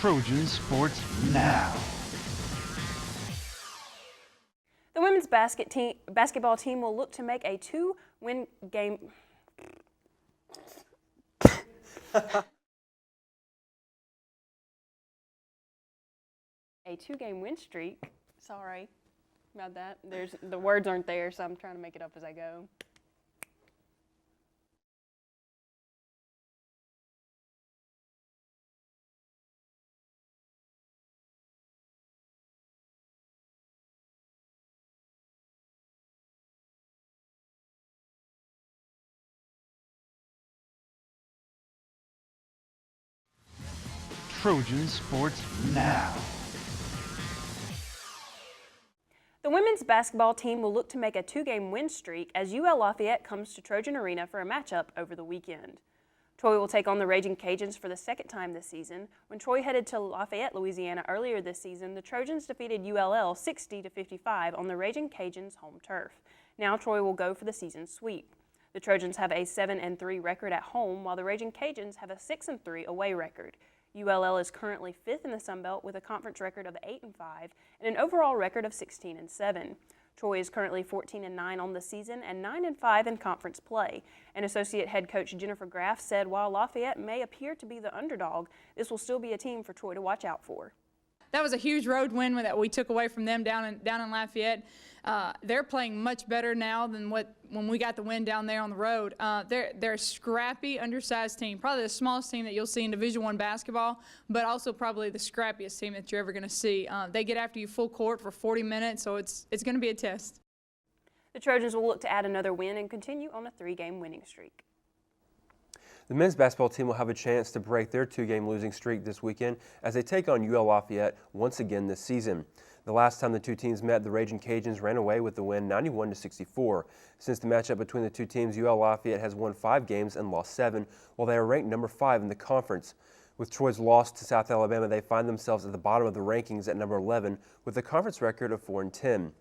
Trojan Sports Now. The women's basketball team will look to make a two-game win streak. Sorry about that. The words aren't there, so I'm trying to make it up as I go. Trojan Sports Now. The women's basketball team will look to make a two-game win streak as UL Lafayette comes to Trojan Arena for a matchup over the weekend. Troy will take on the Raging Cajuns for the second time this season. When Troy headed to Lafayette, Louisiana earlier this season, the Trojans defeated ULL 60-55 on the Raging Cajuns' home turf. Now Troy will go for the season sweep. The Trojans have a 7-3 record at home, while the Raging Cajuns have a 6-3 away record. ULL is currently 5th in the Sun Belt with a conference record of 8-5 and an overall record of 16-7. Troy is currently 14-9 on the season and 9-5 in conference play. And Associate Head Coach Jennifer Graff said while Lafayette may appear to be the underdog, this will still be a team for Troy to watch out for. That was a huge road win that we took away from them down in Lafayette. They're playing much better now than when we got the win down there on the road. They're a scrappy, undersized team, probably the smallest team that you'll see in Division I basketball, but also probably the scrappiest team that you're ever going to see. They get after you full court for 40 minutes, so it's going to be a test. The Trojans will look to add another win and continue on a 3-game winning streak. The men's basketball team will have a chance to break their 2-game losing streak this weekend as they take on UL Lafayette once again this season. The last time the two teams met, the Raging Cajuns ran away with the win 91-64. Since the matchup between the two teams, UL Lafayette has won 5 games and lost 7, while they are ranked number 5 in the conference. With Troy's loss to South Alabama, they find themselves at the bottom of the rankings at number 11 with a conference record of 4-10.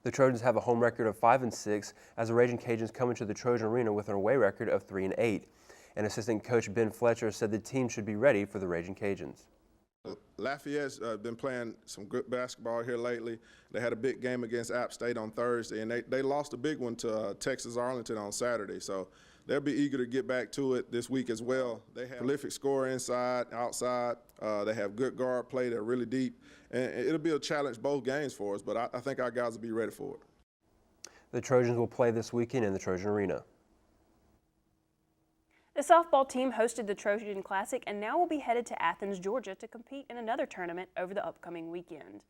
The Trojans have a home record of 5-6 as the Raging Cajuns come into the Trojan Arena with an away record of 3-8. And assistant coach Ben Fletcher said the team should be ready for the Raging Cajuns. Lafayette's been playing some good basketball here lately. They had a big game against App State on Thursday, and they lost a big one to Texas Arlington on Saturday. So they'll be eager to get back to it this week as well. They have prolific scorer inside, outside. They have good guard play. They're really deep. And it'll be a challenge both games for us, but I think our guys will be ready for it. The Trojans will play this weekend in the Trojan Arena. The softball team hosted the Trojan Classic and now will be headed to Athens, Georgia to compete in another tournament over the upcoming weekend.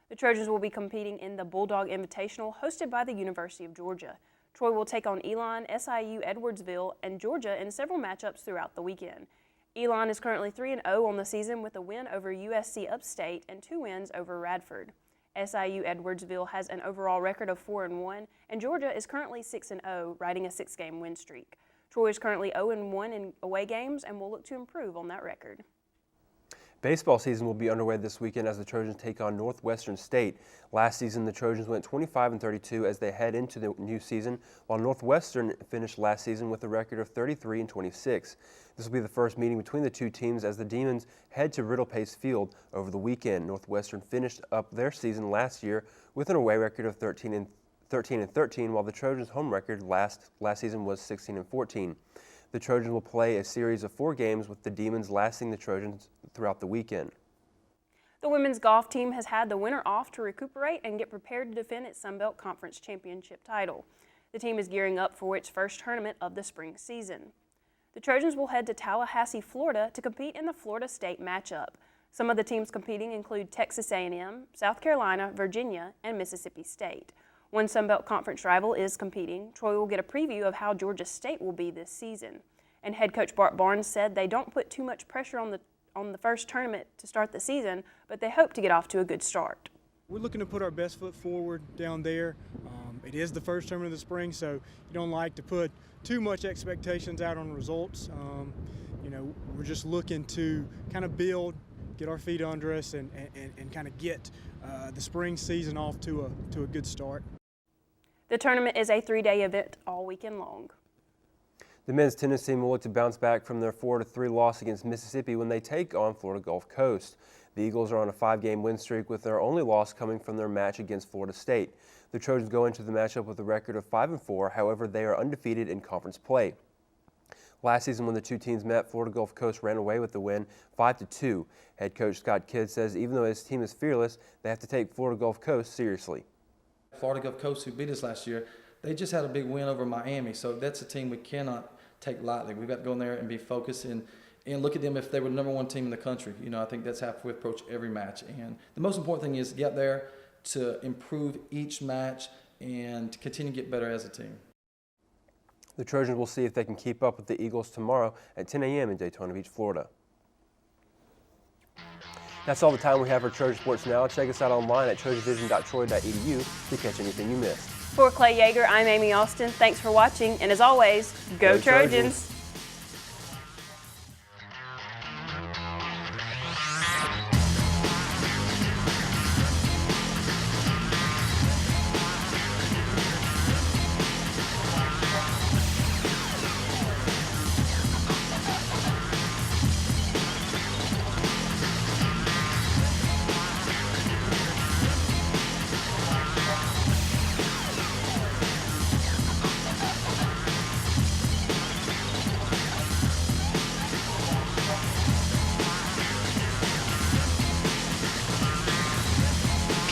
The Trojans will be competing in the Bulldog Invitational hosted by the University of Georgia. Troy will take on Elon, SIU, Edwardsville, and Georgia in several matchups throughout the weekend. Elon is currently 3-0 on the season with a win over USC Upstate and 2 wins over Radford. SIU Edwardsville has an overall record of 4-1, and Georgia is currently 6-0, riding a 6-game win streak. Troy is currently 0-1 in away games and will look to improve on that record. Baseball season will be underway this weekend as the Trojans take on Northwestern State. Last season, the Trojans went 25-32 as they head into the new season, while Northwestern finished last season with a record of 33-26. This will be the first meeting between the two teams as the Demons head to Riddle Pace Field over the weekend. Northwestern finished up their season last year with an away record of 13-13, while the Trojans' home record last season was 16-14. The Trojans will play a series of 4 games with the Demons lasting the Trojans throughout the weekend. The women's golf team has had the winter off to recuperate and get prepared to defend its Sun Belt Conference Championship title. The team is gearing up for its first tournament of the spring season. The Trojans will head to Tallahassee, Florida to compete in the Florida State matchup. Some of the teams competing include Texas A&M, South Carolina, Virginia, and Mississippi State. One Sun Belt Conference rival is competing. Troy will get a preview of how Georgia State will be this season. And head coach Bart Barnes said they don't put too much pressure on the first tournament to start the season, but they hope to get off to a good start. We're looking to put our best foot forward down there. It is the first tournament of the spring, so you don't like to put too much expectations out on results. We're just looking to kind of build, get our feet under us, and kind of get the spring season off to a good start. The tournament is a 3-day event all weekend long. The men's tennis team will look to bounce back from their 4-3 loss against Mississippi when they take on Florida Gulf Coast. The Eagles are on a 5-game win streak with their only loss coming from their match against Florida State. The Trojans go into the matchup with a record of 5-4, however they are undefeated in conference play. Last season when the two teams met, Florida Gulf Coast ran away with the win 5-2. Head coach Scott Kidd says even though his team is fearless, they have to take Florida Gulf Coast seriously. Florida Gulf Coast, who beat us last year, they just had a big win over Miami, so that's a team we cannot take lightly. We've got to go in there and be focused and look at them if they were the #1 team in the country. You know, I think that's how we approach every match. And the most important thing is to get there, to improve each match, and to continue to get better as a team. The Trojans will see if they can keep up with the Eagles tomorrow at 10 a.m. in Daytona Beach, Florida. That's all the time we have for Trojan Sports Now. Check us out online at trojanvision.troy.edu to catch anything you missed. For Clay Yeager, I'm Amy Austin. Thanks for watching, and as always, go Trojans!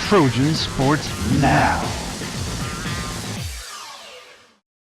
Trojan Sports Now.